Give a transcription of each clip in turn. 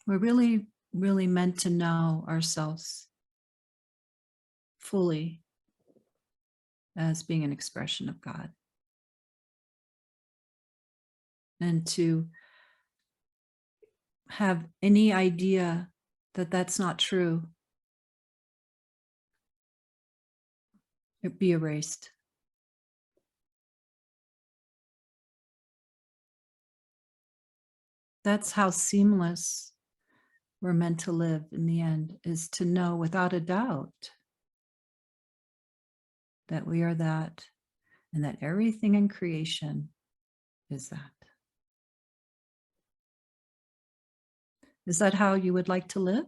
We're really, really meant to know ourselves fully as being an expression of God, and to have any idea that that's not true, it be erased. That's how seamless we're meant to live in the end, is to know without a doubt that we are that, and that everything in creation is that. Is that how you would like to live,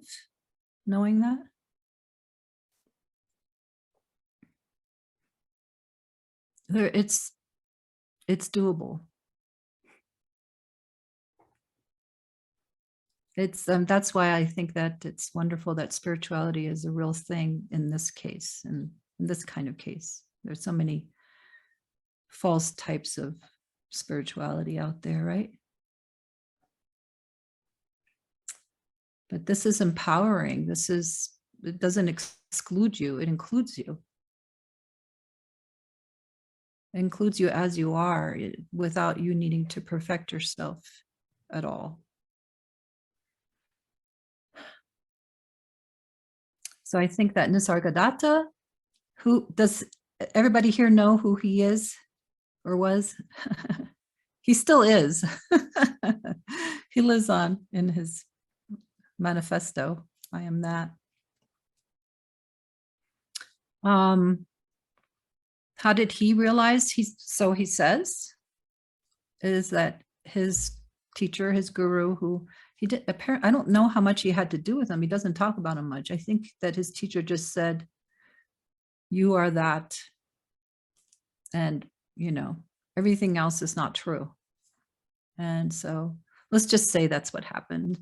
knowing that? It's doable. That's why I think that it's wonderful that spirituality is a real thing in this case, and in this kind of case. There's so many false types of spirituality out there, right? But this is empowering. It doesn't exclude you, it includes you. It includes you as you are, without you needing to perfect yourself at all. So I think that Nisargadatta, who does everybody here know who he is or was? He still is. He lives on in his manifesto, I am that. How did he realize? So he says, is that his teacher, his guru, who he did apparently, I don't know how much he had to do with him. He doesn't talk about him much. I think that his teacher just said, you are that, and everything else is not true. And so let's just say that's what happened.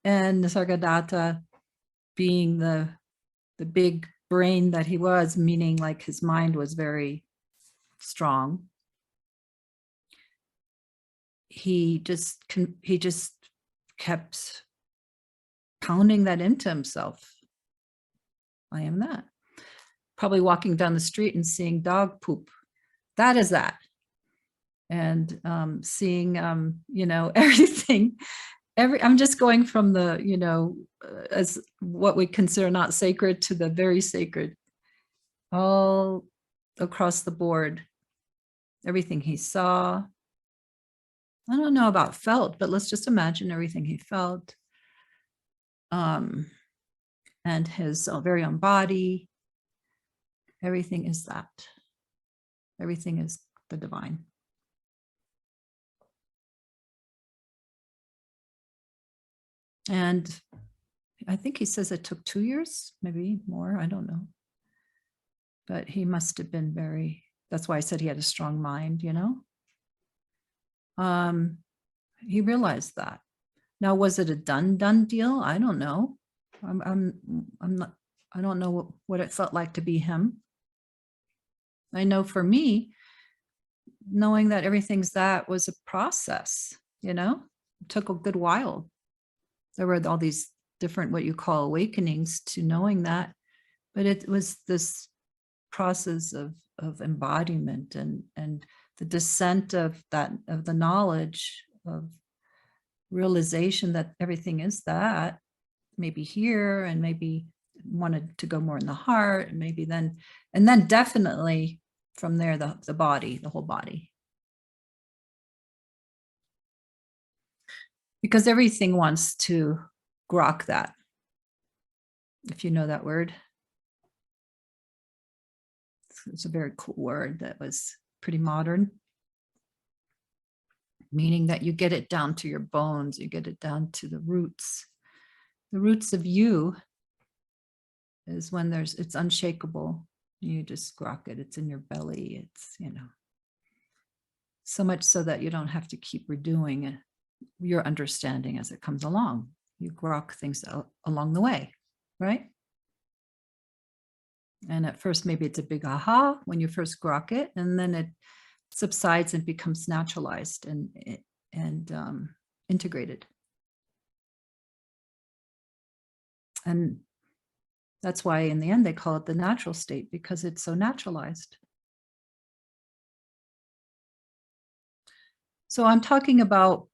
And Nisargadatta, being the big brain that he was, meaning like his mind was very strong, he just kept pounding that into himself. I am that. Probably walking down the street and seeing dog poop. That is that. And seeing, everything. I'm just going from the, as what we consider not sacred to the very sacred, all across the board. Everything he saw. I don't know about felt, but let's just imagine everything he felt. And his very own body. Everything is that. Everything is the divine. And I think he says it took 2 years, maybe more, I don't know. But he must have been that's why I said he had a strong mind, He realized that. Now, was it a done deal? I don't know. I don't know what it felt like to be him. I know for me, knowing that everything's that was a process, it took a good while. There were all these different, what you call awakenings to knowing that, but it was this process of embodiment and the descent of the knowledge of realization that everything is that, maybe here, and maybe wanted to go more in the heart, and maybe then definitely from there, the body, the whole body. Because everything wants to grok that, if you know that word. It's a very cool word that was pretty modern, meaning that you get it down to your bones, you get it down to the roots. The roots of you is when it's unshakable. You just grok it, it's in your belly, it's, so much so that you don't have to keep redoing it. Your understanding as it comes along. You grok things along the way, right? And at first, maybe it's a big aha when you first grok it, and then it subsides and becomes naturalized and integrated. And that's why in the end they call it the natural state, because it's so naturalized. So I'm talking about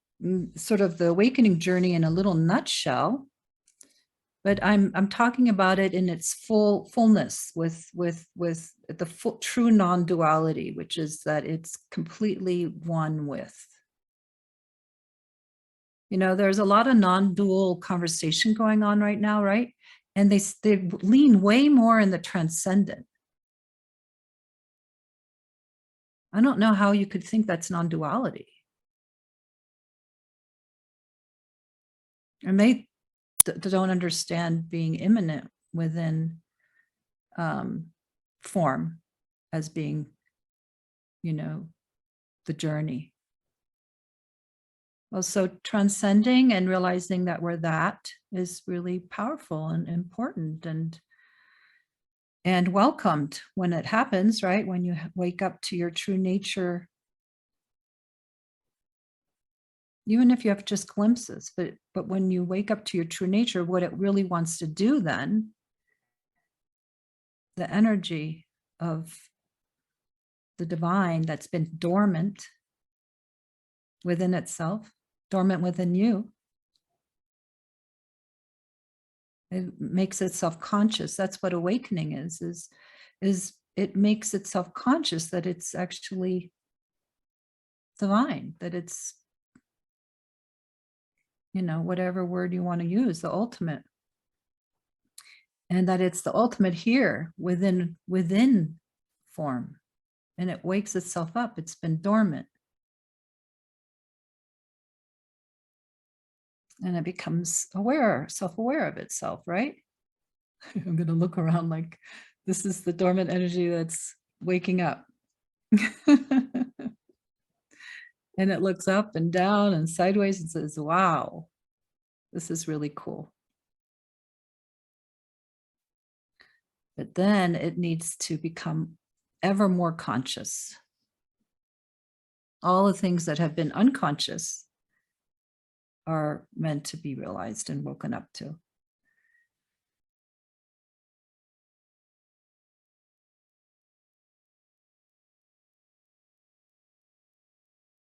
sort of the awakening journey in a little nutshell, but I'm talking about it in its fullness with the full true non-duality, which is that it's completely one with. You know, there's a lot of non-dual conversation going on right now, right? And they lean way more in the transcendent. I don't know how you could think that's non-duality. And they don't understand being immanent within form as being, you know, the journey. Well, so transcending and realizing that we're that is really powerful and important and welcomed when it happens, right? When you wake up to your true nature, even if you have just glimpses, but when you wake up to your true nature, what it really wants to do then, the energy of the divine that's been dormant within itself, dormant within you, it makes itself conscious. That's what awakening is it makes itself conscious that it's actually divine, that it's, you know, whatever word you want to use, the ultimate. And that it's the ultimate here within form. And it wakes itself up. It's been dormant. And it becomes aware, self-aware of itself, right? I'm going to look around like this is the dormant energy that's waking up. And it looks up and down and sideways and says, wow, this is really cool. But then it needs to become ever more conscious. All the things that have been unconscious are meant to be realized and woken up to.